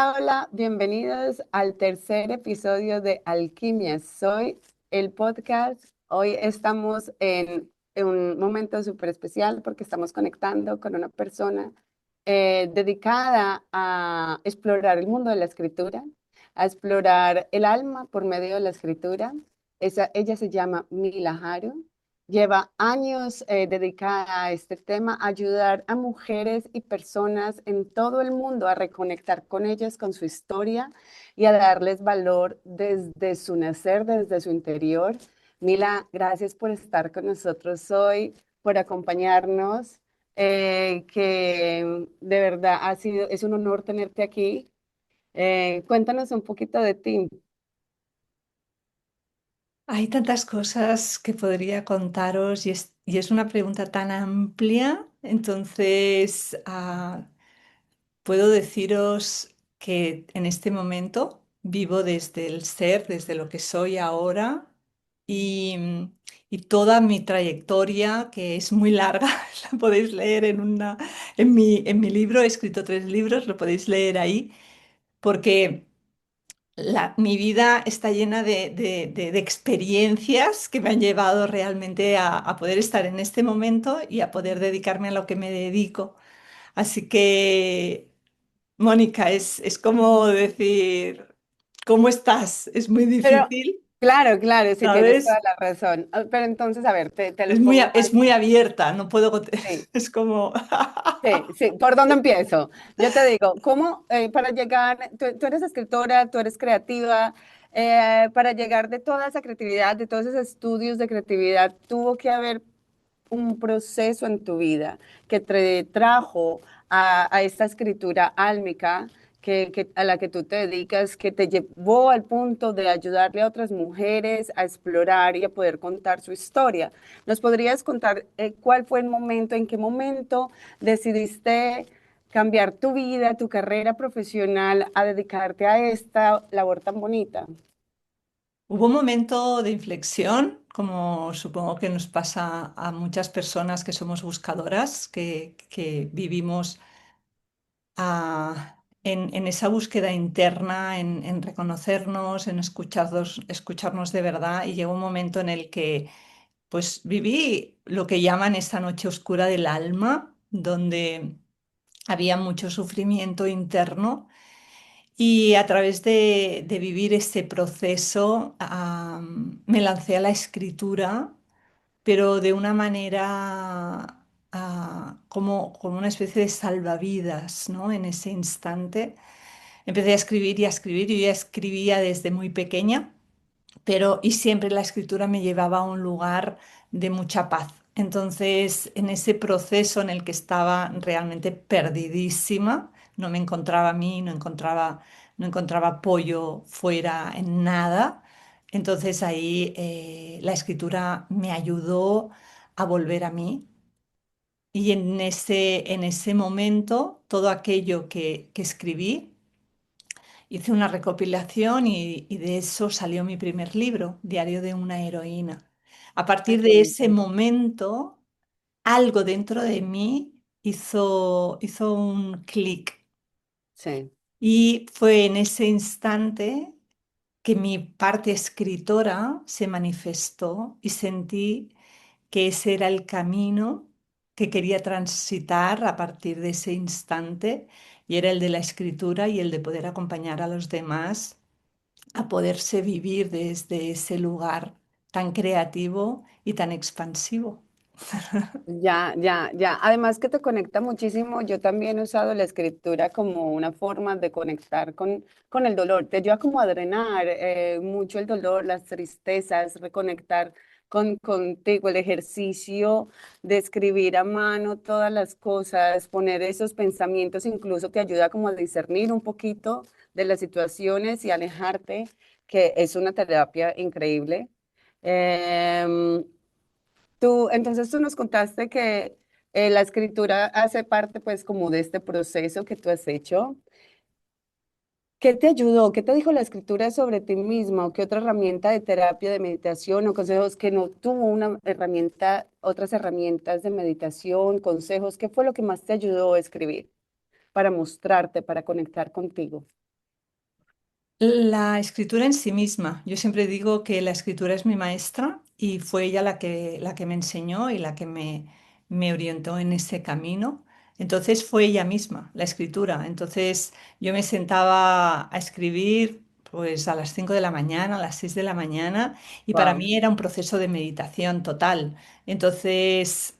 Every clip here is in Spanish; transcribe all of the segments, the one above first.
Hola, bienvenidos al tercer episodio de Alquimia. Soy el podcast. Hoy estamos en un momento súper especial porque estamos conectando con una persona dedicada a explorar el mundo de la escritura, a explorar el alma por medio de la escritura. Ella se llama Mila Haru. Lleva años dedicada a este tema, a ayudar a mujeres y personas en todo el mundo a reconectar con ellas, con su historia y a darles valor desde su nacer, desde su interior. Mila, gracias por estar con nosotros hoy, por acompañarnos, que de verdad es un honor tenerte aquí. Cuéntanos un poquito de ti. Hay tantas cosas que podría contaros y es una pregunta tan amplia, entonces puedo deciros que en este momento vivo desde el ser, desde lo que soy ahora y, y toda mi trayectoria, que es muy larga, la podéis leer en mi libro, he escrito 3 libros, lo podéis leer ahí, porque mi vida está llena de experiencias que me han llevado realmente a poder estar en este momento y a poder dedicarme a lo que me dedico. Así que, Mónica, es como decir, ¿cómo estás? Es muy Pero, difícil, claro, claro, sí, tienes toda ¿sabes? la razón. Pero entonces, a ver, te Es lo muy, pongo a- es más. muy abierta, no puedo, Sí. es como... Sí, sí, ¿por dónde empiezo? Yo te digo, ¿cómo para llegar, tú eres escritora, tú eres creativa, para llegar de toda esa creatividad, de todos esos estudios de creatividad, tuvo que haber un proceso en tu vida que te trajo a esta escritura álmica a la que tú te dedicas, que te llevó al punto de ayudarle a otras mujeres a explorar y a poder contar su historia. ¿Nos podrías contar cuál fue el momento, en qué momento decidiste cambiar tu vida, tu carrera profesional, a dedicarte a esta labor tan bonita? Hubo un momento de inflexión, como supongo que nos pasa a muchas personas que somos buscadoras, que vivimos en esa búsqueda interna, en reconocernos, en escucharnos de verdad. Y llegó un momento en el que pues viví lo que llaman esta noche oscura del alma, donde había mucho sufrimiento interno. Y a través de vivir este proceso, me lancé a la escritura, pero de una manera como una especie de salvavidas, ¿no? En ese instante empecé a escribir y a escribir. Yo ya escribía desde muy pequeña, pero y siempre la escritura me llevaba a un lugar de mucha paz. Entonces, en ese proceso en el que estaba realmente perdidísima, no me encontraba a mí, no encontraba apoyo fuera en nada. Entonces ahí la escritura me ayudó a volver a mí. Y en ese momento, todo aquello que escribí, hice una recopilación y de eso salió mi primer libro, Diario de una heroína. A Ay, partir qué de ese bonito. momento, algo dentro de mí hizo un clic Sí. y fue en ese instante que mi parte escritora se manifestó y sentí que ese era el camino que quería transitar a partir de ese instante y era el de la escritura y el de poder acompañar a los demás a poderse vivir desde ese lugar tan creativo y tan expansivo. Ya, ya, ya. Además que te conecta muchísimo. Yo también he usado la escritura como una forma de conectar con el dolor. Te ayuda como a drenar mucho el dolor, las tristezas, reconectar contigo, el ejercicio de escribir a mano todas las cosas, poner esos pensamientos, incluso te ayuda como a discernir un poquito de las situaciones y alejarte, que es una terapia increíble. Em, entonces tú nos contaste que la escritura hace parte pues como de este proceso que tú has hecho. ¿Qué te ayudó? ¿Qué te dijo la escritura sobre ti misma? ¿O qué otra herramienta de terapia, de meditación o consejos que no tuvo una herramienta, otras herramientas de meditación, consejos? ¿Qué fue lo que más te ayudó a escribir para mostrarte, para conectar contigo? La escritura en sí misma. Yo siempre digo que la escritura es mi maestra y fue ella la que me enseñó y la que me orientó en ese camino. Entonces fue ella misma, la escritura. Entonces yo me sentaba a escribir pues a las 5 de la mañana, a las 6 de la mañana y para Wow, mí era un proceso de meditación total. Entonces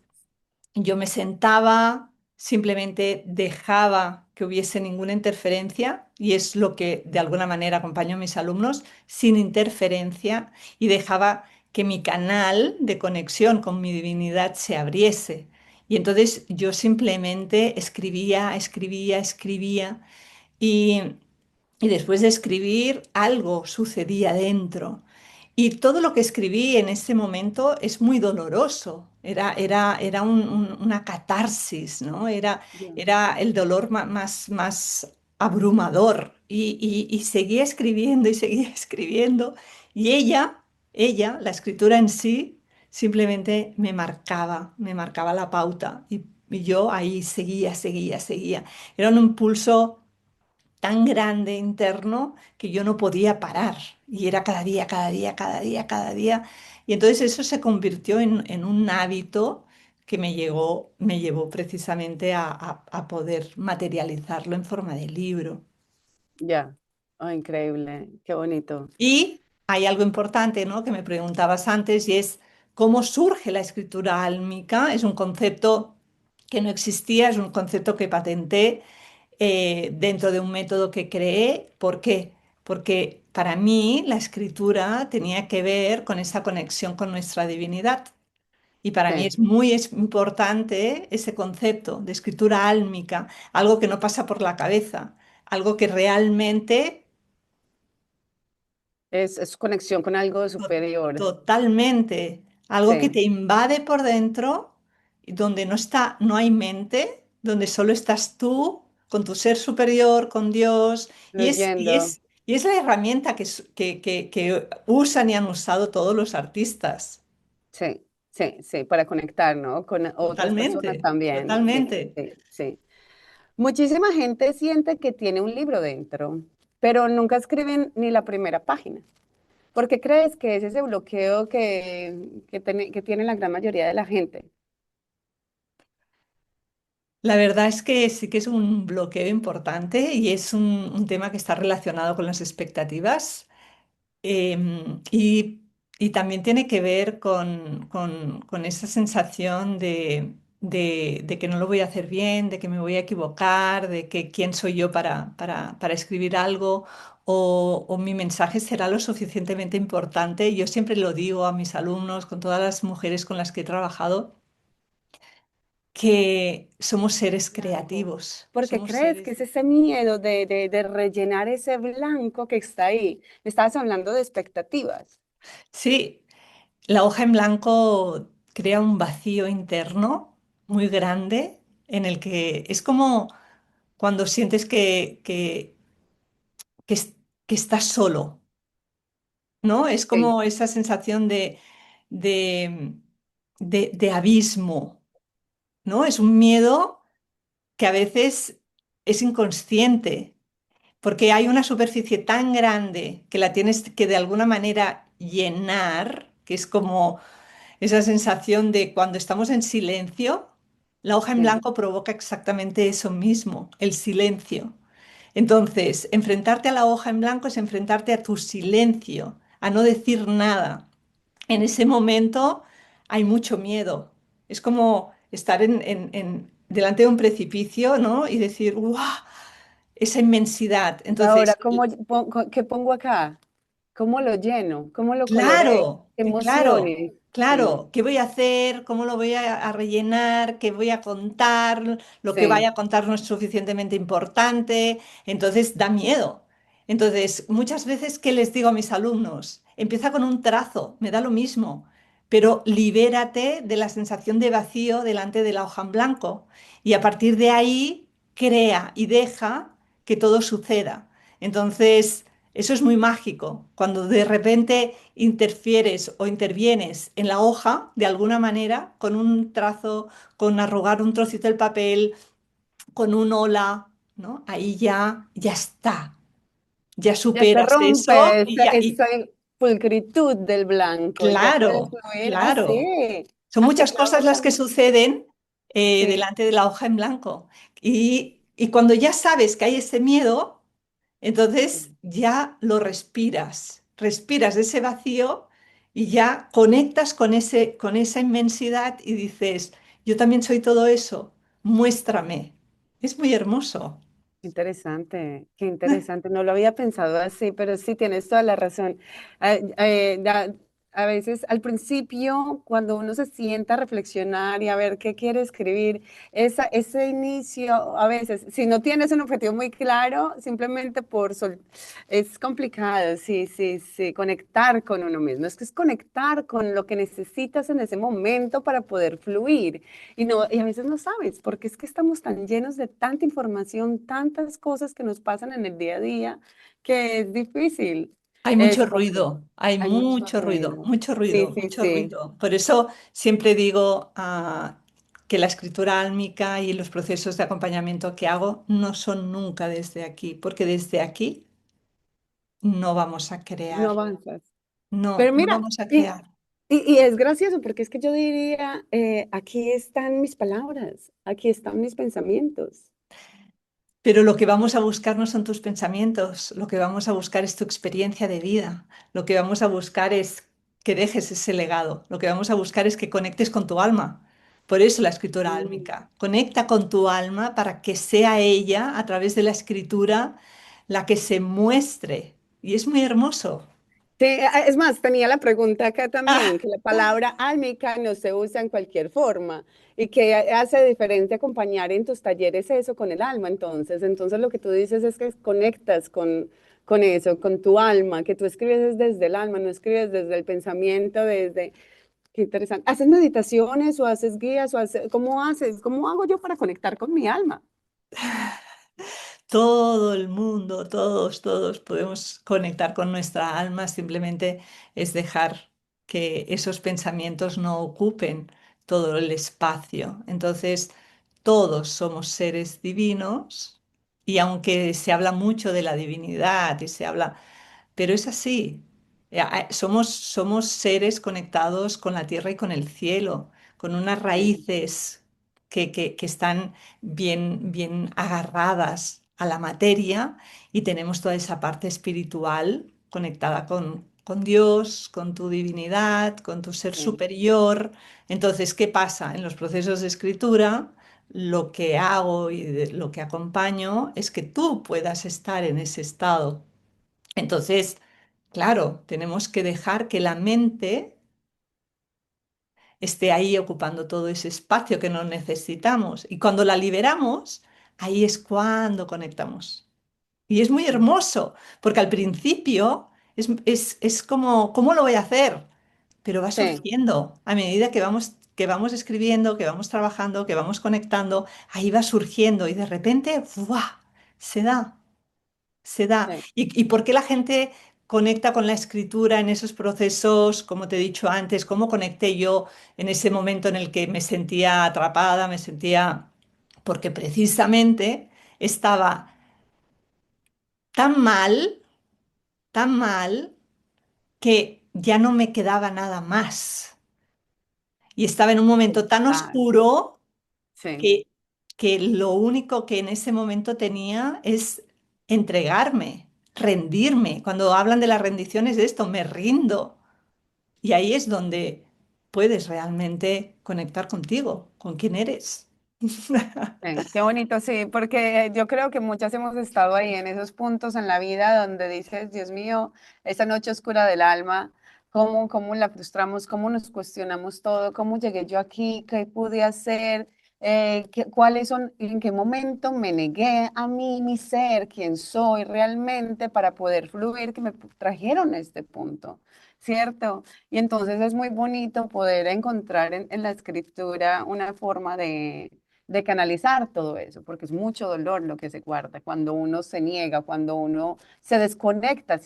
yo me sentaba, simplemente dejaba que hubiese ninguna interferencia, y es lo que de alguna manera acompaño a mis alumnos, sin interferencia, y dejaba que mi canal de conexión con mi divinidad se abriese. Y entonces yo simplemente escribía, escribía, escribía, y, y después de escribir algo sucedía dentro. Y todo lo que escribí en ese momento es muy doloroso. Era una catarsis, ¿no? ya. Era el dolor más abrumador. Y seguía escribiendo y seguía escribiendo. Y la escritura en sí, simplemente me marcaba la pauta. Y yo ahí seguía, seguía, seguía. Era un impulso tan grande interno que yo no podía parar. Y era cada día, cada día, cada día, cada día. Y entonces eso se convirtió en un hábito que me llevó precisamente a poder materializarlo en forma de libro. Ya. Oh, increíble, qué bonito. Y hay algo importante, ¿no? Que me preguntabas antes, y es cómo surge la escritura álmica. Es un concepto que no existía, es un concepto que patenté dentro de un método que creé. ¿Por qué? Porque para mí la escritura tenía que ver con esa conexión con nuestra divinidad. Y para mí Sí. es importante ese concepto de escritura álmica, algo que no pasa por la cabeza, algo que realmente Es conexión con algo superior. totalmente, algo que Sí, te invade por dentro, y donde no hay mente, donde solo estás tú con tu ser superior, con Dios, fluyendo. y es la herramienta que usan y han usado todos los artistas. Sí, sí, sí, para conectar, ¿no? Con otras personas Totalmente, también. Sí, totalmente. sí, sí. Muchísima gente siente que tiene un libro dentro, pero nunca escriben ni la primera página. ¿Por qué crees que es ese bloqueo que tiene la gran mayoría de la gente? La verdad es que sí que es un bloqueo importante y es un tema que está relacionado con las expectativas. Em, y, y también tiene que ver con esa sensación de que no lo voy a hacer bien, de que me voy a equivocar, de que quién soy yo para escribir algo, o mi mensaje será lo suficientemente importante. Yo siempre lo digo a mis alumnos, con todas las mujeres con las que he trabajado, que somos seres Blanco. creativos, ¿Por qué somos crees que seres... es ese miedo de rellenar ese blanco que está ahí? Me estabas hablando de expectativas. Sí, la hoja en blanco crea un vacío interno muy grande en el que es como cuando sientes que, es- que estás solo, ¿no? Es Sí, como esa sensación de, de abismo, ¿no? Es un miedo que a veces es inconsciente, porque hay una superficie tan grande que la tienes que de alguna manera llenar, que es como esa sensación de cuando estamos en silencio, la hoja en sí. blanco provoca exactamente eso mismo, el silencio. Entonces, enfrentarte a la hoja en blanco es enfrentarte a tu silencio, a no decir nada. En ese momento hay mucho miedo. Es como estar delante de un precipicio, ¿no? Y decir, ¡guau! Esa inmensidad. Ahora, Entonces, ¿qué pongo acá? ¿Cómo lo lleno? ¿Cómo lo coloreo? claro, ¿Qué claro, emociones? Sí, claro. ¿Qué voy a hacer? ¿Cómo lo voy a rellenar? ¿Qué voy a contar? Lo que sí, vaya a contar no es suficientemente importante. Entonces da miedo. Entonces, muchas veces, ¿qué les digo a mis alumnos? Empieza con un trazo, me da lo mismo, pero libérate de la sensación de vacío delante de la hoja en blanco. Y a partir de ahí, crea y deja que todo suceda. Entonces, eso es muy mágico. Cuando de repente interfieres o intervienes en la hoja, de alguna manera, con un trazo, con arrugar un trocito del papel, con un hola, ¿no? Ahí ya está. ya Ya se superas eso rompe y ya, esa pulcritud del blanco y ya puedes claro, fluir claro. así. Son Así muchas que hago cosas las que también. suceden Sí, delante de la hoja en blanco. Y cuando ya sabes que hay ese miedo, entonces sí, ya lo respiras, respiras ese vacío y ya conectas con esa inmensidad y dices, yo también soy todo eso, muéstrame. Es muy hermoso. interesante, qué interesante. No lo había pensado así, pero sí tienes toda la razón. Ah, a veces al principio, cuando uno se sienta a reflexionar y a ver qué quiere escribir, ese inicio, a veces, si no tienes un objetivo muy claro, simplemente es complicado, sí, sí, sí, conectar con uno mismo. Es que es conectar con lo que necesitas en ese momento para poder fluir. Y, no, y a veces no sabes, porque es que estamos tan llenos de tanta información, tantas cosas que nos pasan en el día a día, que es difícil Hay mucho escoger. ruido, hay Hay mucho mucho ruido, ruido. mucho Sí, ruido, sí, mucho sí. ruido. Por eso siempre digo que la escritura álmica y los procesos de acompañamiento que hago no son nunca desde aquí, porque desde aquí no vamos a No crear, avanzas. no, Pero no mira, vamos a crear. y es gracioso porque es que yo diría, aquí están mis palabras, aquí están mis pensamientos. Pero lo que vamos a buscar no son tus pensamientos, lo que vamos a buscar es tu experiencia de vida, lo que vamos a buscar es que dejes ese legado, lo que vamos a buscar es que conectes con tu alma. Por eso la escritura Mm. álmica. Conecta con tu alma para que sea ella, a través de la escritura, la que se muestre. Y es muy hermoso. Sí, es más, tenía la pregunta acá también, que la palabra álmica no se usa en cualquier forma y que hace diferencia acompañar en tus talleres eso con el alma. Entonces lo que tú dices es que conectas con eso, con tu alma, que tú escribes desde el alma, no escribes desde el pensamiento, desde... Qué interesante. ¿Haces meditaciones o haces guías cómo haces? ¿Cómo hago yo para conectar con mi alma? Todo el mundo, todos podemos conectar con nuestra alma, simplemente es dejar que esos pensamientos no ocupen todo el espacio. Entonces, todos somos seres divinos y aunque se habla mucho de la divinidad y se habla, pero es así. Somos seres conectados con la tierra y con el cielo, con unas Sí, raíces que están bien agarradas a la materia y tenemos toda esa parte espiritual conectada con Dios, con tu divinidad, con tu ser sí, superior. Entonces, ¿qué pasa? En los procesos de escritura, lo que hago y lo que acompaño es que tú puedas estar en ese estado. Entonces, claro, tenemos que dejar que la mente esté ahí ocupando todo ese espacio que no necesitamos. Y cuando la liberamos, ahí es cuando conectamos. Y es muy sí, hermoso, porque al principio es como, ¿cómo lo voy a hacer? Pero va sí, surgiendo a medida que vamos escribiendo, que vamos trabajando, que vamos conectando, ahí va surgiendo y de repente, ¡buah! Se da. Se da. sí. ¿Y por qué la gente conecta con la escritura en esos procesos, como te he dicho antes? ¿Cómo conecté yo en ese momento en el que me sentía atrapada, me sentía... Porque precisamente estaba tan tan mal, que ya no me quedaba nada más. Y estaba en un momento tan Exacto. oscuro Sí. que, que lo único que en ese momento tenía es entregarme, rendirme. Cuando hablan de la rendición es esto, me rindo. Y ahí es donde puedes realmente conectar contigo, con quién eres. Qué bonito, sí, porque yo creo que muchas hemos estado ahí en esos puntos en la vida donde dices, Dios mío, esa noche oscura del alma, cómo la frustramos, cómo nos cuestionamos todo, cómo llegué yo aquí, qué pude hacer, cuáles son, en qué momento me negué a mí, mi ser, quién soy realmente para poder fluir, que me trajeron a este punto, ¿cierto? Y entonces es muy bonito poder encontrar en la escritura una forma de canalizar todo eso, porque es mucho dolor lo que se guarda cuando uno se niega, cuando uno se desconecta,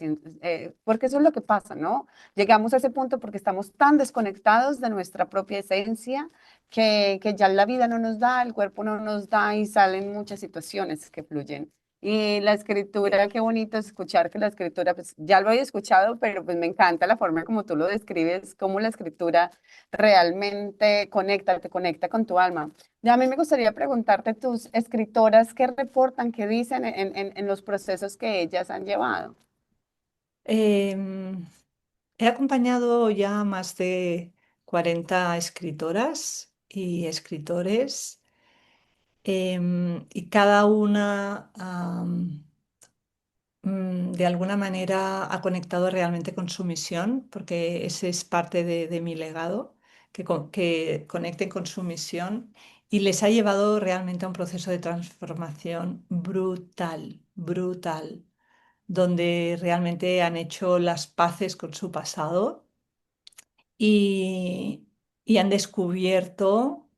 porque eso es lo que pasa, ¿no? Llegamos a ese punto porque estamos tan desconectados de nuestra propia esencia que ya la vida no nos da, el cuerpo no nos da y salen muchas situaciones que fluyen Y la escritura, qué bonito escuchar que la escritura, pues ya lo había escuchado, pero pues me encanta la forma como tú lo describes, cómo la escritura realmente conecta, te conecta con tu alma. Ya a mí me gustaría preguntarte tus escritoras, ¿qué reportan, qué dicen en los procesos que ellas han llevado? Em, He acompañado ya a más de 40 escritoras y escritores, y cada una de alguna manera ha conectado realmente con su misión, porque ese es parte de mi legado, que conecten con su misión y les ha llevado realmente a un proceso de transformación brutal, brutal, donde realmente han hecho las paces con su pasado y, y han descubierto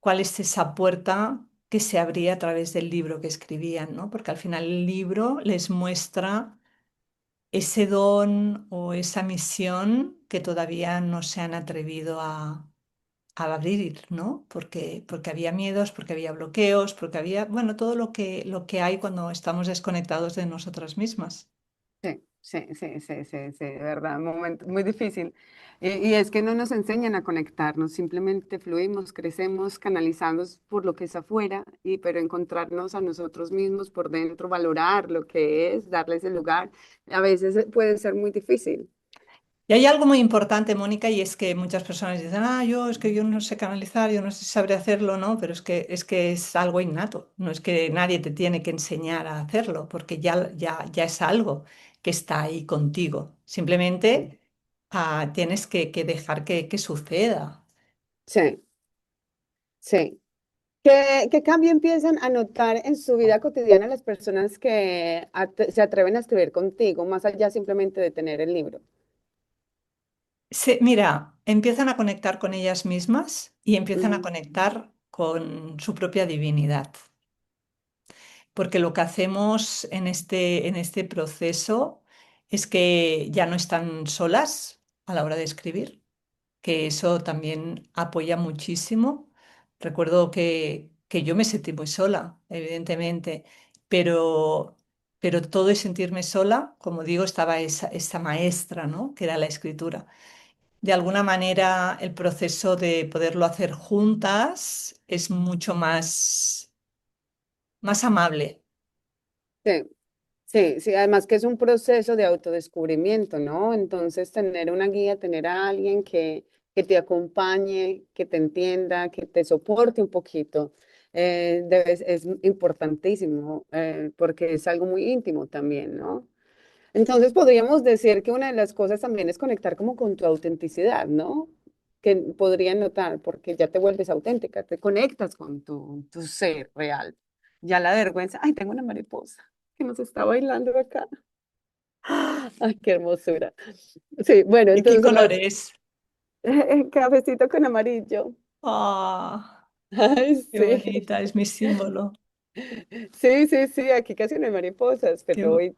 cuál es esa puerta que se abría a través del libro que escribían, ¿no? Porque al final el libro les muestra ese don o esa misión que todavía no se han atrevido a abrir, ¿no? Porque había miedos, porque había bloqueos, porque había, bueno, todo lo que hay cuando estamos desconectados de nosotras mismas. Sí, sí, sí, sí, sí, sí, de verdad, un momento muy difícil. Y es que no nos enseñan a conectarnos, simplemente fluimos, crecemos, canalizamos por lo que es afuera, pero encontrarnos a nosotros mismos por dentro, valorar lo que es, darles el lugar, a veces puede ser muy difícil. Y hay algo muy importante, Mónica, y es que muchas personas dicen, es que yo no sé canalizar, yo no sé si sabré hacerlo, ¿no? Pero es que es algo innato, no es que nadie te tiene que enseñar a hacerlo, porque ya es algo que está ahí contigo. Sí, Simplemente tienes que dejar que suceda. sí, sí. ¿Qué cambio empiezan a notar en su vida cotidiana las personas que se atreven a escribir contigo, más allá simplemente de tener el libro? Mira, empiezan a conectar con ellas mismas y empiezan a Mm, conectar con su propia divinidad. Porque lo que hacemos en este proceso es que ya no están solas a la hora de escribir, que eso también apoya muchísimo. Recuerdo que yo me sentí muy sola, evidentemente, pero, pero todo es sentirme sola, como digo, estaba esa maestra, ¿no? Que era la escritura. De alguna manera, el proceso de poderlo hacer juntas es mucho más amable. sí. Sí, sí, además que es un proceso de autodescubrimiento, ¿no? Entonces, tener una guía, tener a alguien que te acompañe, que te entienda, que te soporte un poquito, es importantísimo, porque es algo muy íntimo también, ¿no? Entonces, podríamos decir que una de las cosas también es conectar como con tu autenticidad, ¿no? Que podrían notar, porque ya te vuelves auténtica, te conectas con tu ser real. Ya la vergüenza, ay, tengo una mariposa que nos está bailando acá. Ay, qué hermosura. Sí, bueno, ¿De qué entonces color más es? cafecito con amarillo. ¡Ah! Ay, ¡Qué sí. bonita! Es mi símbolo. Sí, sí, sí, aquí casi no hay mariposas, Qué, pero hoy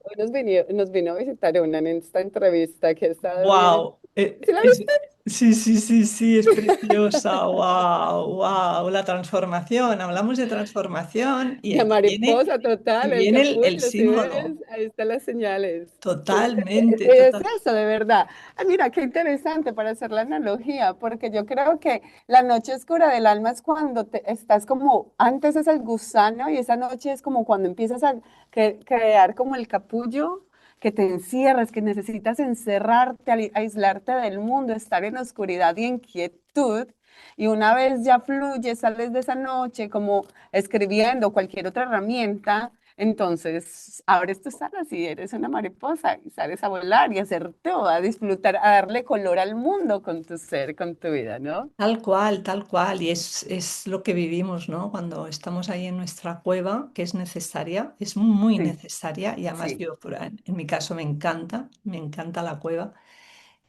nos vino a visitar una en esta entrevista que ha estado bien. ¡Wow! ¿Sí la viste? Sí, sí, sí, sí, es preciosa. ¡Wow! ¡Wow! La transformación. Hablamos de transformación y La aquí viene, mariposa y total, el viene el capullo, ¿sí ves? símbolo. Ahí están las señales. Totalmente, Es total. eso, de verdad. Ah, mira, qué interesante para hacer la analogía, porque yo creo que la noche oscura del alma es cuando estás como, antes es el gusano y esa noche es como cuando empiezas a crear como el capullo, que te encierras, que necesitas encerrarte, aislarte del mundo, estar en oscuridad y en quietud. Y una vez ya fluyes, sales de esa noche como escribiendo cualquier otra herramienta, entonces abres tus alas y eres una mariposa y sales a volar y a hacer todo, a disfrutar, a darle color al mundo con tu ser, con tu vida, ¿no? Tal cual, tal cual. Y es lo que vivimos, ¿no? Cuando estamos ahí en nuestra cueva, que es necesaria, es muy Sí, necesaria. Y además sí, yo, en mi caso, me encanta la cueva.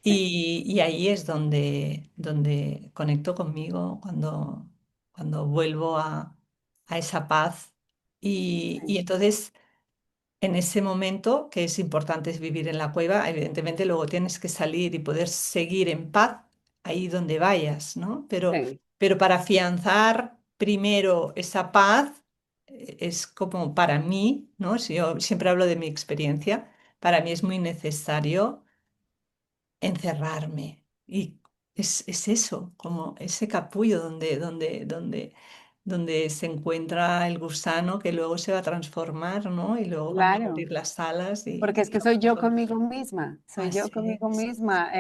sí, Y ahí es donde conecto conmigo, cuando vuelvo a esa paz. Y sí, entonces, en ese momento, que es importante es vivir en la cueva, evidentemente luego tienes que salir y poder seguir en paz ahí donde vayas, ¿no? Pero, sí, pero para afianzar primero esa paz, es como para mí, ¿no? Si yo siempre hablo de mi experiencia, para mí es muy necesario encerrarme. Y es eso, como ese capullo donde se encuentra el gusano que luego se va a transformar, ¿no? Y luego van a Claro. abrir las alas Porque es y que soy yo conmigo misma, soy yo así conmigo es. misma,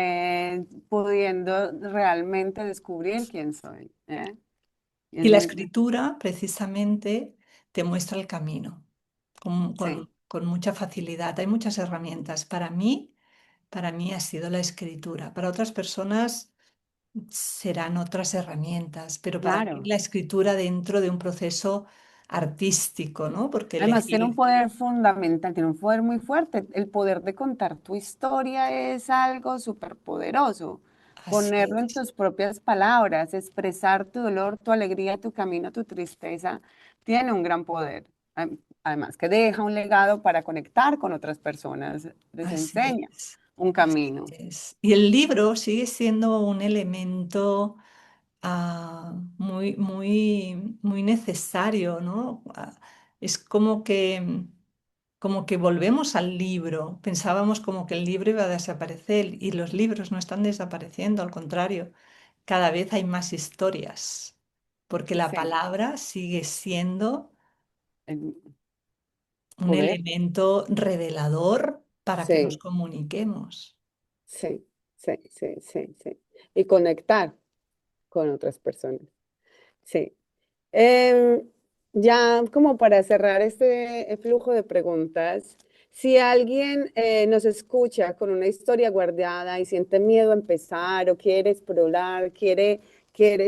pudiendo realmente descubrir quién soy. ¿Eh? Es Y la muy, escritura precisamente te muestra el camino sí, con mucha facilidad. Hay muchas herramientas. Para mí ha sido la escritura. Para otras personas serán otras herramientas, pero para mí claro. la escritura dentro de un proceso artístico, ¿no? Porque Además, tiene un elegir, poder fundamental, tiene un poder muy fuerte. El poder de contar tu historia es algo súper poderoso. así Ponerlo en es, tus propias palabras, expresar tu dolor, tu alegría, tu camino, tu tristeza, tiene un gran poder. Además, que deja un legado para conectar con otras personas, les así enseña es, un así camino. es. Y el libro sigue siendo un elemento muy necesario, ¿no? Es como que volvemos al libro. Pensábamos como que el libro iba a desaparecer y los libros no están desapareciendo, al contrario, cada vez hay más historias, porque la Sí, palabra sigue siendo el un poder. elemento revelador para que nos Sí, comuniquemos. sí, sí, sí, sí, sí. Y conectar con otras personas. Sí. Em, ya como para cerrar este flujo de preguntas, si alguien nos escucha con una historia guardada y siente miedo a empezar o quiere explorar,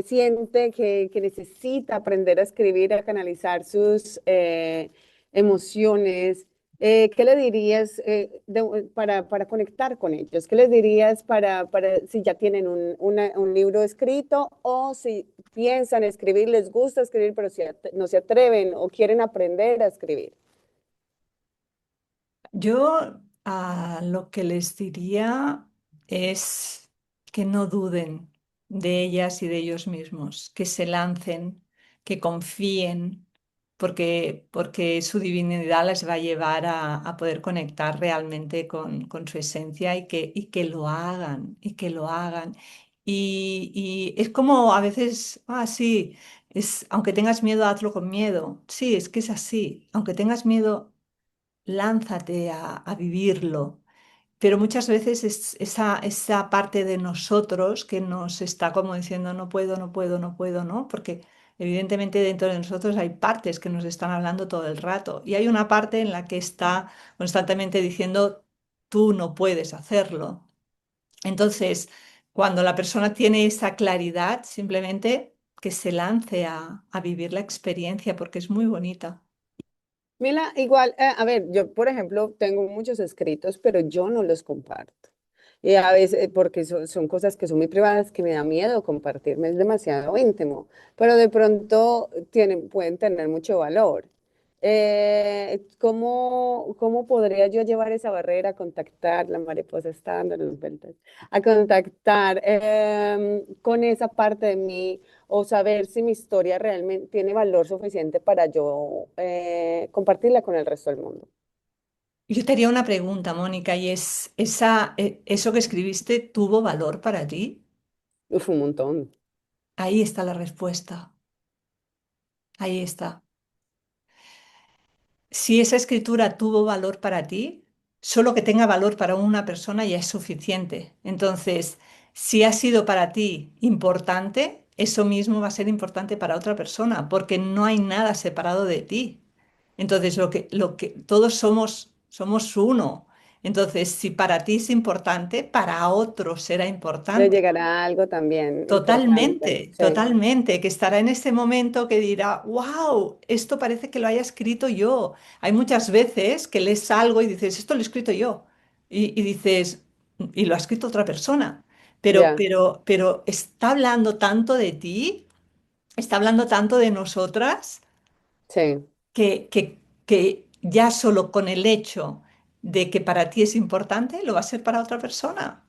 siente que necesita aprender a escribir, a canalizar sus emociones, ¿qué le dirías para conectar con ellos? ¿Qué les dirías para si ya tienen un libro escrito o si piensan escribir, les gusta escribir, pero no se atreven o quieren aprender a escribir? Yo lo que les diría es que no duden de ellas y de ellos mismos, que se lancen, que confíen, porque su divinidad les va a llevar a poder conectar realmente con su esencia y que lo hagan, y que lo hagan. Y es como a veces, sí, aunque tengas miedo, hazlo con miedo. Sí, es que es así. Aunque tengas miedo, lánzate a vivirlo. Pero muchas veces es esa parte de nosotros que nos está como diciendo no puedo, no puedo, no puedo, ¿no? Porque evidentemente dentro de nosotros hay partes que nos están hablando todo el rato y hay una parte en la que está constantemente diciendo tú no puedes hacerlo. Entonces, cuando la persona tiene esa claridad, simplemente que se lance a vivir la experiencia porque es muy bonita. Mira, igual, a ver, yo por ejemplo tengo muchos escritos, pero yo no los comparto. Y a veces, porque son cosas que son muy privadas, que me da miedo compartirme, es demasiado íntimo, pero de pronto pueden tener mucho valor. ¿Cómo podría yo llevar esa barrera a contactar, la mariposa está dándonos vueltas, a contactar con esa parte de mí o saber si mi historia realmente tiene valor suficiente para yo compartirla con el resto del mundo? Yo te haría una pregunta, Mónica, y ¿eso que escribiste tuvo valor para ti? Uf, un montón. Ahí está la respuesta. Ahí está. Si esa escritura tuvo valor para ti, solo que tenga valor para una persona ya es suficiente. Entonces, si ha sido para ti importante, eso mismo va a ser importante para otra persona, porque no hay nada separado de ti. Entonces, todos somos uno. Entonces, si para ti es importante, para otro será Le importante. llegará algo también importante. Totalmente, Sí, totalmente, que estará en ese momento que dirá, wow, esto parece que lo haya escrito yo. Hay muchas veces que lees algo y dices, esto lo he escrito yo. Y dices, y lo ha escrito otra persona. ya, Pero está hablando tanto de ti, está hablando tanto de nosotras, sí. que ya solo con el hecho de que para ti es importante, lo va a ser para otra persona.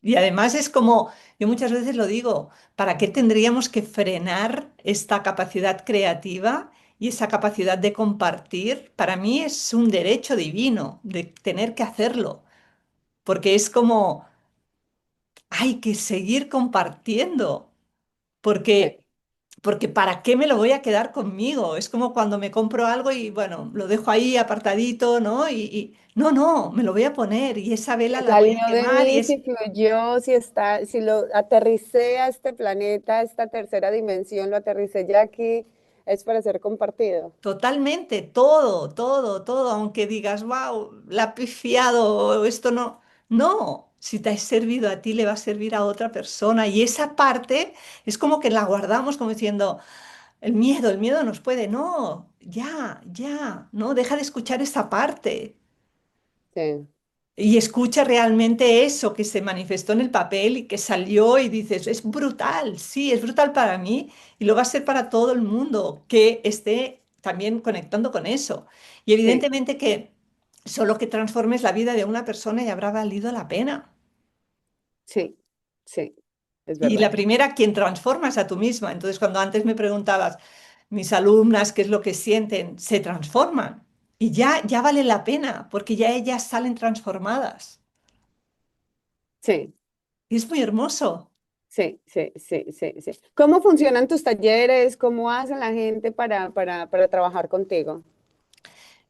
Y además es como, yo muchas veces lo digo, ¿para qué tendríamos que frenar esta capacidad creativa y esa capacidad de compartir, para mí es un derecho divino de tener que hacerlo, porque es como hay que seguir compartiendo, Sí. porque ¿para qué me lo voy a quedar conmigo? Es como cuando me compro algo y bueno, lo dejo ahí apartadito, ¿no? No, no, me lo voy a poner y esa vela la voy a Salió de quemar y mí, es si fluyó, si está, si lo aterricé a este planeta, a esta tercera dimensión, lo aterricé ya aquí, es para ser compartido. totalmente todo, todo, todo, aunque digas, wow, la he pifiado, o esto no. No, si te ha servido a ti, le va a servir a otra persona y esa parte es como que la guardamos como diciendo, el miedo nos puede, no, ya, ya, no, deja de escuchar esa parte. Sí, Y escucha realmente eso que se manifestó en el papel y que salió y dices, es brutal, sí, es brutal para mí y lo va a ser para todo el mundo que esté también conectando con eso. Y sí, evidentemente que solo que transformes la vida de una persona ya habrá valido la pena. sí, sí, es Y la verdad. primera, quien transformas a tú misma. Entonces, cuando antes me preguntabas, mis alumnas, qué es lo que sienten, se transforman. Y ya, ya vale la pena, porque ya ellas salen transformadas. Sí, Y es muy hermoso. sí, sí, sí, sí, sí. ¿Cómo funcionan tus talleres? ¿Cómo hace la gente para trabajar contigo?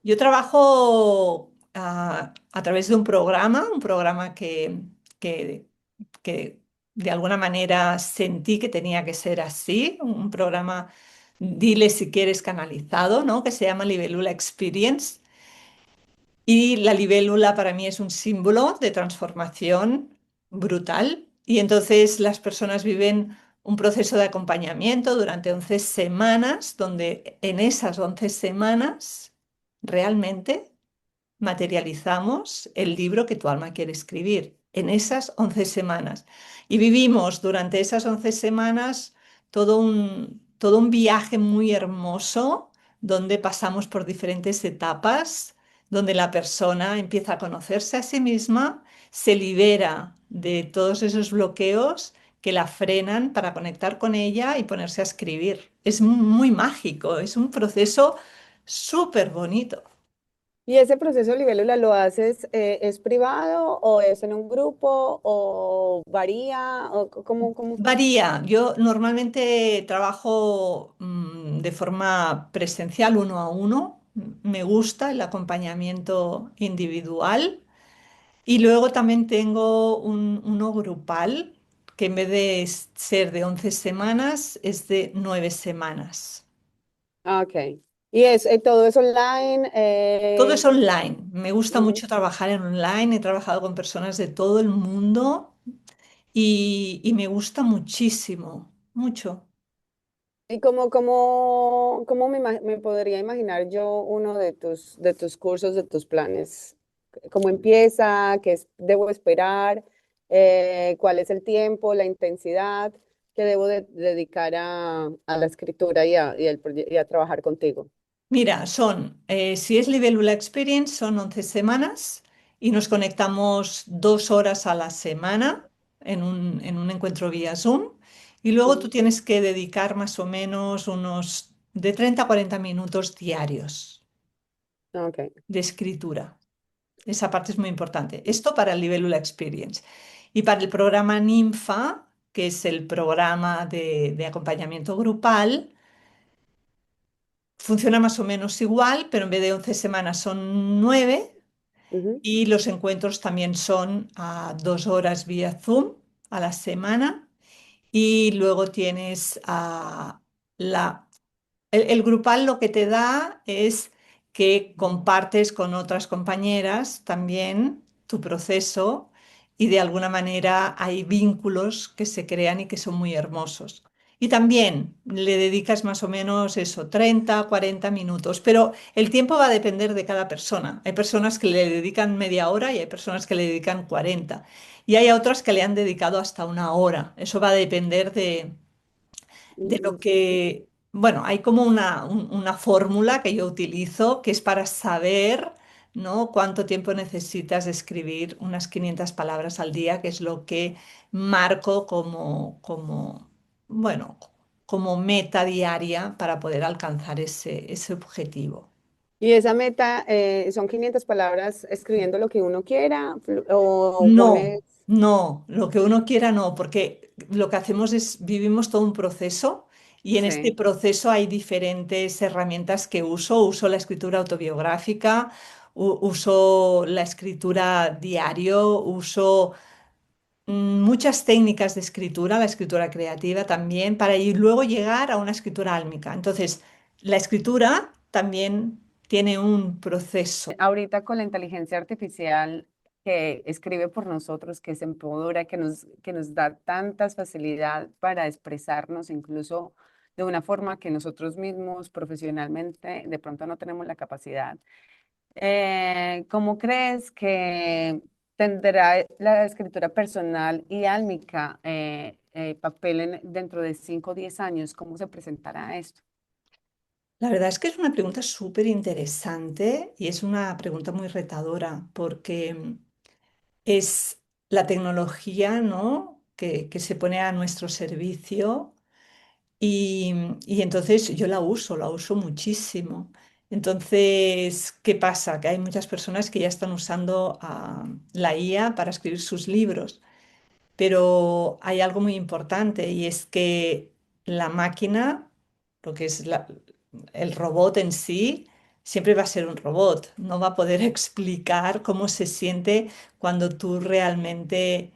Yo trabajo a través de un programa que, que de alguna manera sentí que tenía que ser así, un programa, dile si quieres canalizado, ¿no? Que se llama Libélula Experience. Y la libélula para mí es un símbolo de transformación brutal. Y entonces las personas viven un proceso de acompañamiento durante 11 semanas, donde en esas 11 semanas realmente materializamos el libro que tu alma quiere escribir en esas 11 semanas. Y vivimos durante esas 11 semanas todo un viaje muy hermoso donde pasamos por diferentes etapas, donde la persona empieza a conocerse a sí misma, se libera de todos esos bloqueos que la frenan para conectar con ella y ponerse a escribir. Es muy mágico, es un proceso súper bonito. ¿Y ese proceso de libélula lo haces, es privado o es en un grupo o varía o cómo funciona? Varía. Yo normalmente trabajo de forma presencial uno a uno. Me gusta el acompañamiento individual. Y luego también tengo uno grupal, que en vez de ser de 11 semanas, es de 9 semanas. Ah, ok. Y todo es online. Todo es online. Me gusta Ujú. mucho trabajar en online. He trabajado con personas de todo el mundo y me gusta muchísimo, mucho. ¿Y cómo me podría imaginar yo uno de tus cursos, de tus planes? ¿Cómo empieza? Debo esperar? ¿Cuál es el tiempo, la intensidad que debo dedicar a la escritura y a trabajar contigo? Mira, si es Libélula Experience, son 11 semanas y nos conectamos 2 horas a la semana en un encuentro vía Zoom. Y luego tú Ujú. tienes que dedicar más o menos unos de 30 a 40 minutos diarios Ok. de escritura. Esa parte es muy importante. Esto para el Libélula Experience. Y para el programa Ninfa, que es el programa de acompañamiento grupal, funciona más o menos igual, pero en vez de 11 semanas son 9 Ujú. y los encuentros también son a 2 horas vía Zoom a la semana y luego tienes el grupal lo que te da es que compartes con otras compañeras también tu proceso y de alguna manera hay vínculos que se crean y que son muy hermosos. Y también le dedicas más o menos eso, 30, 40 minutos, pero el tiempo va a depender de cada persona. Hay personas que le dedican media hora y hay personas que le dedican 40. Y hay otras que le han dedicado hasta 1 hora. Eso va a depender de lo Mm. que, bueno, hay como una fórmula que yo utilizo que es para saber, ¿no? Cuánto tiempo necesitas de escribir unas 500 palabras al día, que es lo que marco bueno, como meta diaria para poder alcanzar ese objetivo. Y esa meta son 500 palabras escribiendo lo que uno quiera o No, pones, no, lo que uno quiera no, porque lo que hacemos es vivimos todo un proceso y en este sí, proceso hay diferentes herramientas que uso. Uso la escritura autobiográfica, uso la escritura diario, uso muchas técnicas de escritura, la escritura creativa también, para y luego llegar a una escritura álmica. Entonces, la escritura también tiene un proceso. ahorita con la inteligencia artificial que escribe por nosotros, que se empodera, que nos da tantas facilidad para expresarnos, incluso de una forma que nosotros mismos profesionalmente de pronto no tenemos la capacidad. ¿Cómo crees que tendrá la escritura personal y álmica papel dentro de 5 o 10 años? ¿Cómo se presentará esto? La verdad es que es una pregunta súper interesante y es una pregunta muy retadora porque es la tecnología, ¿no? que se pone a nuestro servicio y, y entonces yo la uso muchísimo. Entonces, ¿qué pasa? Que hay muchas personas que ya están usando la IA para escribir sus libros. Pero hay algo muy importante y es que la máquina, lo que es el robot en sí, siempre va a ser un robot. No va a poder explicar cómo se siente cuando tú realmente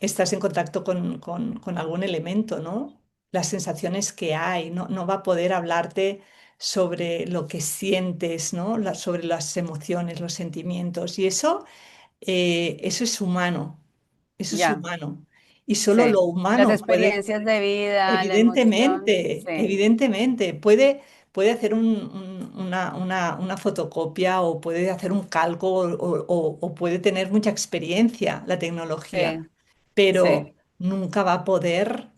estás en contacto con algún elemento, ¿no? Las sensaciones que hay, no, no va a poder hablarte sobre lo que sientes, ¿no? Sobre las emociones, los sentimientos. Y eso es humano. Eso es Ya, humano. Y solo lo sí. Las humano puede, experiencias de vida, la emoción, evidentemente, sí, evidentemente, puede hacer una fotocopia o puede hacer un calco o puede tener mucha experiencia la tecnología, sí, pero sí, nunca va a poder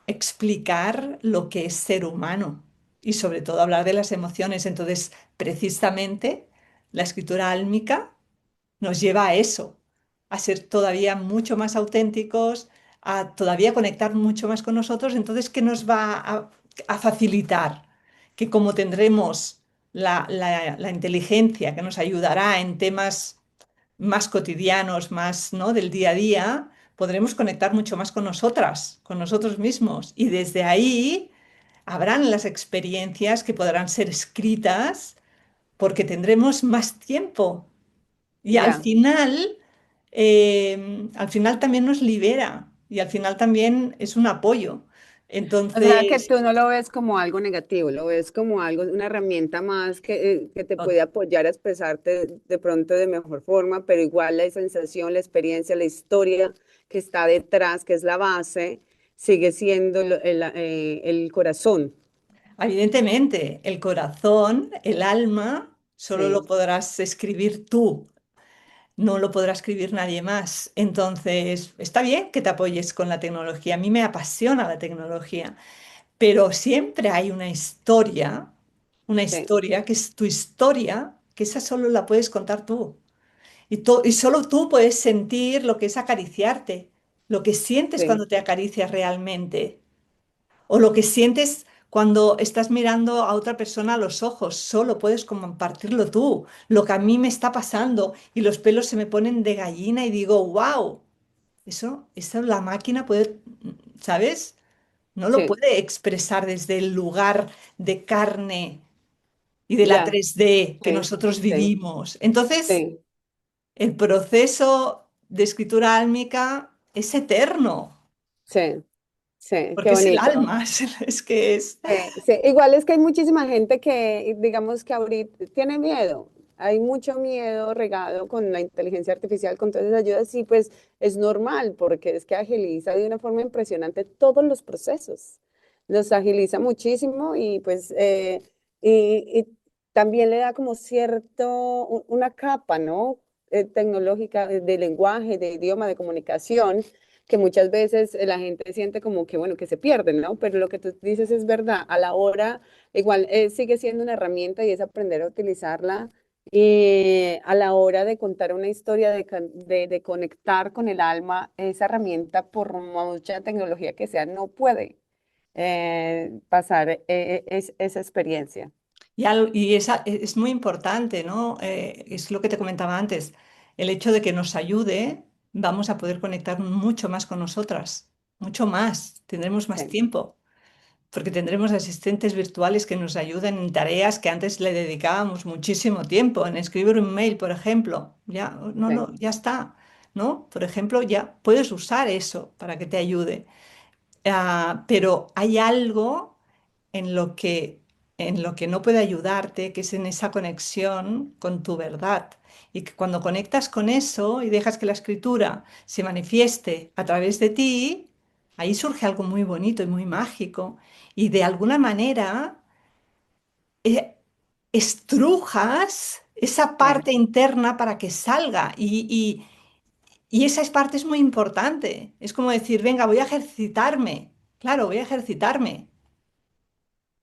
explicar lo que es ser humano y sobre todo hablar de las emociones. Entonces, precisamente, la escritura álmica nos lleva a eso, a ser todavía mucho más auténticos, a todavía conectar mucho más con nosotros. Entonces, ¿qué nos va a facilitar? Que como tendremos la inteligencia que nos ayudará en temas más cotidianos, más, ¿no? del día a día, podremos conectar mucho más con nosotras, con nosotros mismos. Y desde ahí habrán las experiencias que podrán ser escritas porque tendremos más tiempo y ya. al final también nos libera y al final también es un apoyo. O sea, que Entonces, tú no lo ves como algo negativo, lo ves como algo, una herramienta más que te to- puede apoyar a expresarte de pronto de mejor forma, pero igual la sensación, la experiencia, la historia que está detrás, que es la base, sigue siendo el corazón. evidentemente, el corazón, el alma, solo lo Sí, podrás escribir tú, no lo podrá escribir nadie más. Entonces, está bien que te apoyes con la tecnología. A mí me apasiona la tecnología, pero siempre hay una sí, historia que es tu historia, que esa solo la puedes contar tú. Y solo tú puedes sentir lo que es acariciarte, lo que sientes sí, cuando te acaricias realmente, o lo que sientes cuando estás mirando a otra persona a los ojos. Solo puedes compartirlo tú, lo que a mí me está pasando y los pelos se me ponen de gallina y digo, wow, eso la máquina puede, ¿sabes? No lo sí, puede expresar desde el lugar de carne y de la ya, 3D que sí, nosotros sí, vivimos. Entonces, sí, el proceso de escritura álmica es eterno, sí, sí, qué porque es el bonito. alma, es que es... Sí, igual es que hay muchísima gente que, digamos que ahorita tiene miedo. Hay mucho miedo regado con la inteligencia artificial, con todas esas ayudas, y pues es normal, porque es que agiliza de una forma impresionante todos los procesos. Los agiliza muchísimo y pues y también le da como cierto, una capa, ¿no? Tecnológica de lenguaje, de idioma, de comunicación que muchas veces la gente siente como que, bueno, que se pierden, ¿no? Pero lo que tú dices es verdad, a la hora, igual sigue siendo una herramienta y es aprender a utilizarla. Y a la hora de contar una historia, de conectar con el alma, esa herramienta, por mucha tecnología que sea, no puede. pasar esa experiencia. Y es muy importante, ¿no? Es lo que te comentaba antes, el hecho de que nos ayude, vamos a poder conectar mucho más con nosotras, mucho más, tendremos más Sí, tiempo, porque tendremos asistentes virtuales que nos ayuden en tareas que antes le dedicábamos muchísimo tiempo, en escribir un mail, por ejemplo. Ya, no, sí, no, ya está, ¿no? Por ejemplo, ya puedes usar eso para que te ayude. Pero hay algo en lo en lo que no puede ayudarte, que es en esa conexión con tu verdad. Y que cuando conectas con eso y dejas que la escritura se manifieste a través de ti, ahí surge algo muy bonito y muy mágico. Y de alguna manera estrujas esa sí, parte interna para que salga. Y esa parte es muy importante. Es como decir, venga, voy a ejercitarme. Claro, voy a ejercitarme.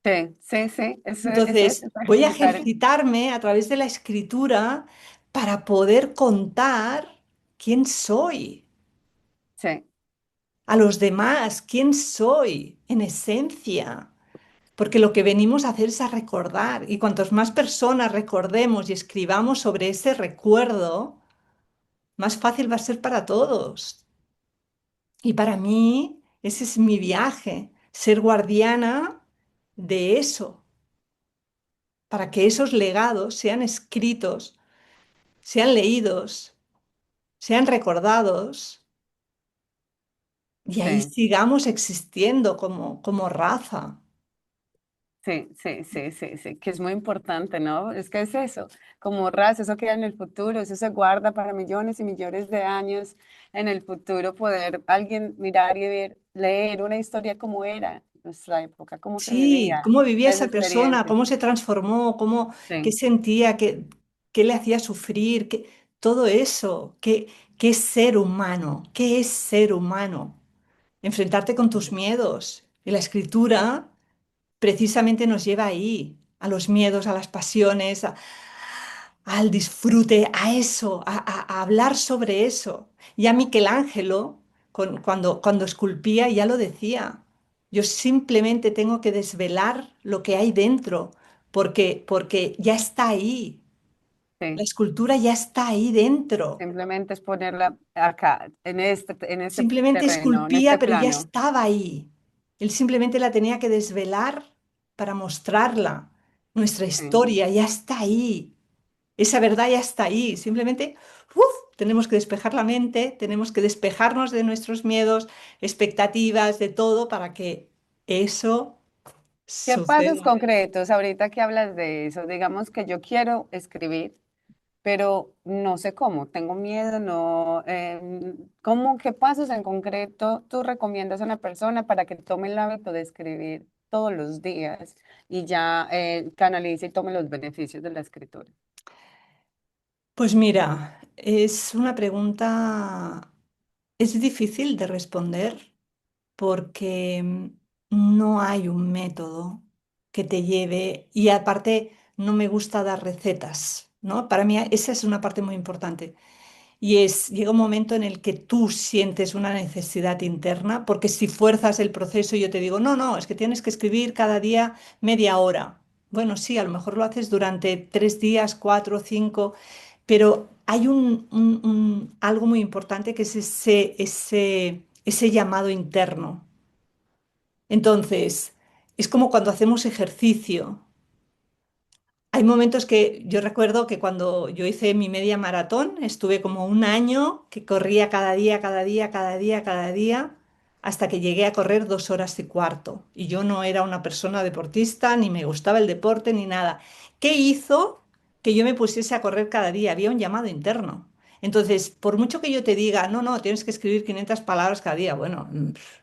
sí, sí, sí, es Entonces, voy a ejercitar. ejercitarme a través de la escritura para poder contar quién soy Sí, a los demás, quién soy en esencia. Porque lo que venimos a hacer es a recordar. Y cuantas más personas recordemos y escribamos sobre ese recuerdo, más fácil va a ser para todos. Y para mí, ese es mi viaje, ser guardiana de eso, para que esos legados sean escritos, sean leídos, sean recordados y ahí sí. sigamos existiendo como raza. Sí, sí, sí, sí, sí, que es muy importante, ¿no? Es que es eso, como raza, eso queda en el futuro, eso se guarda para millones y millones de años en el futuro, poder alguien mirar y ver, leer una historia como era nuestra época, cómo se Sí, vivía, cómo vivía las esa persona, experiencias. cómo se transformó, qué Sí, sentía, qué le hacía sufrir, todo eso, qué es ser humano, qué es ser humano. Enfrentarte con tus miedos. Y la escritura precisamente nos lleva ahí, a los miedos, a las pasiones, al disfrute, a eso, a hablar sobre eso. Ya Michelangelo, cuando esculpía, ya lo decía. Yo simplemente tengo que desvelar lo que hay dentro, porque ya está ahí. La sí, escultura ya está ahí dentro. simplemente es ponerla acá, en este Simplemente terreno, en esculpía, este pero ya plano. estaba ahí. Él simplemente la tenía que desvelar para mostrarla. Nuestra Sí. historia ya está ahí. Esa verdad ya está ahí. Simplemente, ¡uf! Tenemos que despejar la mente, tenemos que despejarnos de nuestros miedos, expectativas, de todo, para que eso ¿Qué pasos suceda. concretos ahorita que hablas de eso? Digamos que yo quiero escribir, pero no sé cómo, tengo miedo, no, ¿cómo, qué pasos en concreto tú recomiendas a una persona para que tome el hábito de escribir todos los días y ya canalice y tome los beneficios de la escritura? Pues mira, es una pregunta, es difícil de responder porque no hay un método que te lleve y aparte no me gusta dar recetas, ¿no? Para mí esa es una parte muy importante. Y llega un momento en el que tú sientes una necesidad interna, porque si fuerzas el proceso, yo te digo, no, no, es que tienes que escribir cada día media hora. Bueno, sí, a lo mejor lo haces durante 3 días, cuatro, cinco, pero hay algo muy importante que es ese llamado interno. Entonces, es como cuando hacemos ejercicio. Hay momentos que yo recuerdo que cuando yo hice mi media maratón, estuve como un año que corría cada día, cada día, cada día, cada día, hasta que llegué a correr 2 horas y cuarto. Y yo no era una persona deportista, ni me gustaba el deporte, ni nada. ¿Qué hizo que yo me pusiese a correr cada día? Había un llamado interno. Entonces, por mucho que yo te diga, no, no, tienes que escribir 500 palabras cada día, bueno,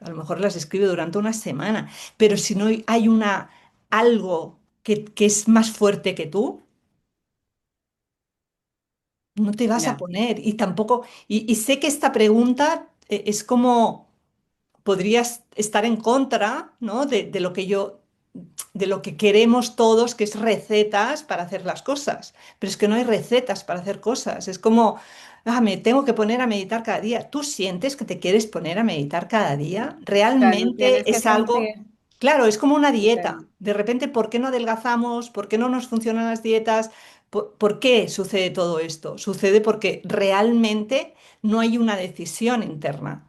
a lo mejor las escribo durante una semana, pero si no hay algo que es más fuerte que tú, no te vas a Ya, poner. Y tampoco, y sé que esta pregunta es como podrías estar en contra, ¿no? De lo que de lo que queremos todos, que es recetas para hacer las cosas. Pero es que no hay recetas para hacer cosas. Es como, me tengo que poner a meditar cada día. ¿Tú sientes que te quieres poner a meditar cada día? o sea, no tienes ¿Realmente que es algo? sentir. Claro, es como una dieta. Ok, De repente, ¿por qué no adelgazamos? ¿Por qué no nos funcionan las dietas? ¿Por qué sucede todo esto? Sucede porque realmente no hay una decisión interna.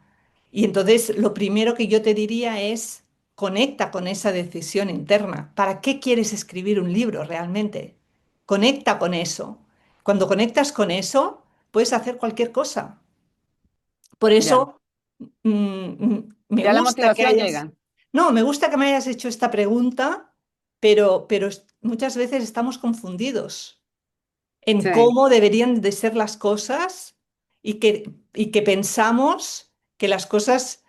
Y entonces, lo primero que yo te diría es, conecta con esa decisión interna. ¿Para qué quieres escribir un libro realmente? Conecta con eso. Cuando conectas con eso, puedes hacer cualquier cosa. Por ya. eso, me Ya la gusta que motivación hayas... llega. No, me gusta que me hayas hecho esta pregunta, pero muchas veces estamos confundidos en Sí, cómo deberían de ser las cosas y que pensamos que las cosas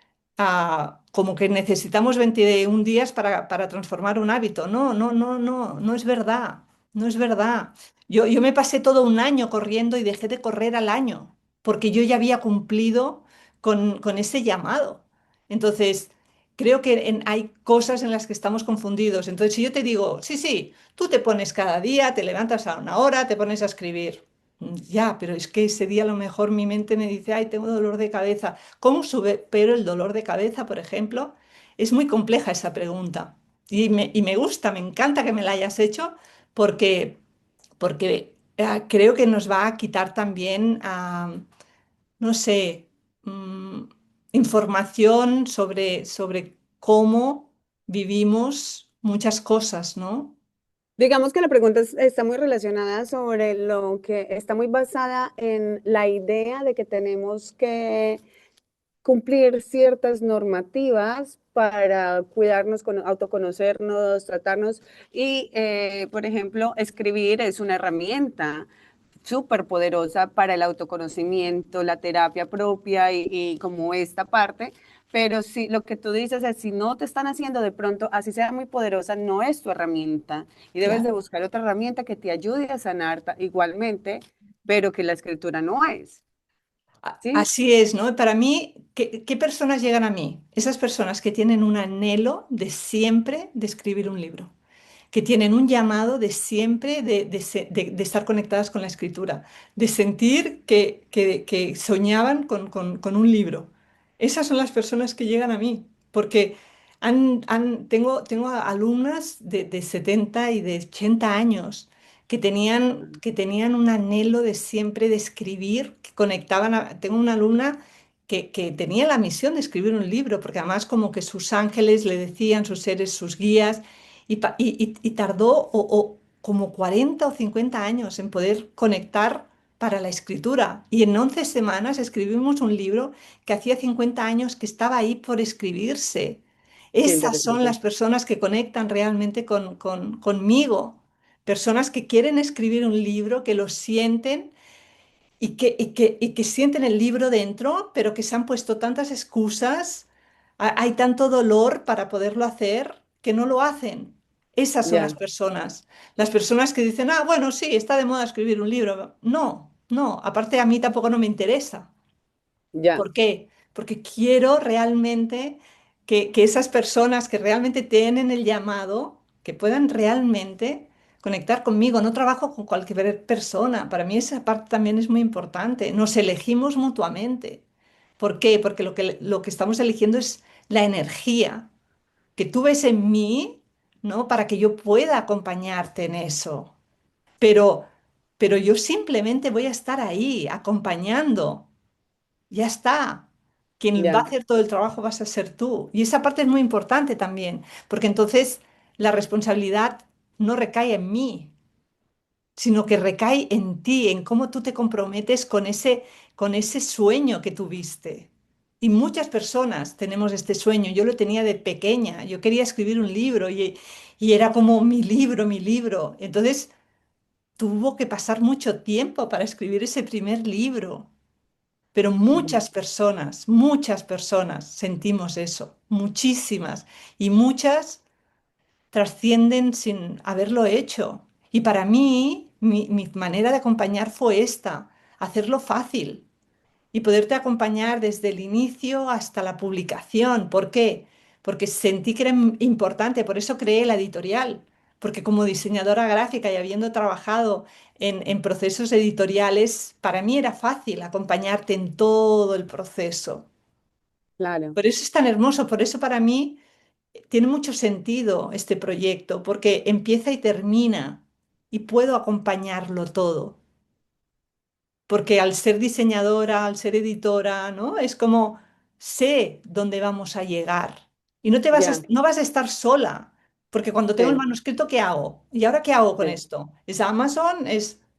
como que necesitamos 21 días para transformar un hábito. No, no, no, no, no es verdad, no es verdad. Yo me pasé todo un año corriendo y dejé de correr al año porque yo ya había cumplido con ese llamado. Entonces, creo que hay cosas en las que estamos confundidos. Entonces, si yo te digo, sí, sí, tú te pones cada día, te levantas a una hora, te pones a escribir. Ya, pero es que ese día a lo mejor mi mente me dice, ay, tengo dolor de cabeza. ¿Cómo sube? Pero el dolor de cabeza, por ejemplo, es muy compleja esa pregunta. Y me gusta, me encanta que me la hayas hecho porque creo que nos va a quitar también, no sé, mm, información sobre cómo vivimos muchas cosas, ¿no? digamos que la pregunta está muy relacionada sobre lo que está muy basada en la idea de que tenemos que cumplir ciertas normativas para cuidarnos, autoconocernos, tratarnos y, por ejemplo, escribir es una herramienta súper poderosa para el autoconocimiento, la terapia propia y como esta parte. Pero si lo que tú dices es, si no te están haciendo de pronto, así sea muy poderosa, no es tu herramienta. Y debes de Claro. buscar otra herramienta que te ayude a sanar igualmente, pero que la escritura no es. ¿Sí? Así es, ¿no? Para mí, ¿qué personas llegan a mí? Esas personas que tienen un anhelo de siempre de escribir un libro, que tienen un llamado de siempre de estar conectadas con la escritura, de sentir que soñaban con un libro. Esas son las personas que llegan a mí, porque tengo alumnas de 70 y de 80 años que tenían un anhelo de siempre de escribir, que conectaban tengo una alumna que tenía la misión de escribir un libro, porque además como que sus ángeles le decían, sus seres, sus guías, y tardó como 40 o 50 años en poder conectar para la escritura. Y en 11 semanas escribimos un libro que hacía 50 años que estaba ahí por escribirse. Qué Esas son interesante. las personas que conectan realmente conmigo. Personas que quieren escribir un libro, que lo sienten y que sienten el libro dentro, pero que se han puesto tantas excusas, hay tanto dolor para poderlo hacer que no lo hacen. Esas son las Ya, personas. Las personas que dicen, ah, bueno, sí, está de moda escribir un libro. No, no, aparte a mí tampoco no me interesa. ya, ¿Por qué? Porque quiero realmente que esas personas que realmente tienen el llamado, que puedan realmente conectar conmigo. No trabajo con cualquier persona. Para mí esa parte también es muy importante. Nos elegimos mutuamente. ¿Por qué? Porque lo que estamos eligiendo es la energía que tú ves en mí, ¿no? Para que yo pueda acompañarte en eso. Pero, pero yo simplemente voy a estar ahí acompañando. Ya está. Quien va a ya, hacer todo el trabajo vas a ser tú. Y esa parte es muy importante también, porque entonces la responsabilidad no recae en mí, sino que recae en ti, en cómo tú te comprometes con ese sueño que tuviste. Y muchas personas tenemos este sueño. Yo lo tenía de pequeña. Yo quería escribir un libro y era como mi libro, mi libro. Entonces tuvo que pasar mucho tiempo para escribir ese primer libro. Pero muchas personas sentimos eso, muchísimas, y muchas trascienden sin haberlo hecho. Y para mí, mi manera de acompañar fue esta, hacerlo fácil y poderte acompañar desde el inicio hasta la publicación. ¿Por qué? Porque sentí que era importante, por eso creé la editorial, porque como diseñadora gráfica y habiendo trabajado en procesos editoriales, para mí era fácil acompañarte en todo el proceso. claro. Por eso es tan hermoso, por eso para mí tiene mucho sentido este proyecto porque empieza y termina y puedo acompañarlo todo. Porque al ser diseñadora, al ser editora, ¿no? Es como sé dónde vamos a llegar y Ya, no vas a estar sola, porque cuando tengo el sí, manuscrito, ¿qué hago? ¿Y ahora qué hago con sí. esto? ¿Es Amazon?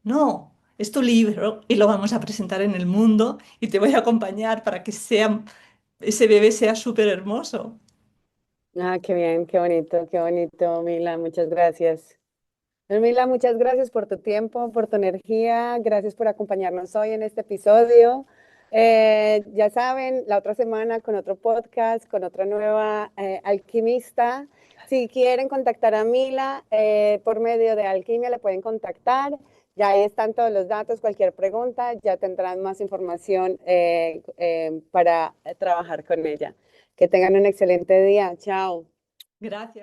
No, es tu libro y lo vamos a presentar en el mundo y te voy a acompañar para que ese bebé sea súper hermoso. Ah, qué bonito, Mila, muchas gracias. Mila, muchas gracias por tu tiempo, por tu energía, gracias por acompañarnos hoy en este episodio. Ya saben, la otra semana con otro podcast, con otra nueva alquimista. Si quieren contactar a Mila por medio de Alquimia, le pueden contactar. Ya ahí están todos los datos, cualquier pregunta, ya tendrán más información para trabajar con ella. Que tengan un excelente día. Chao. Gracias.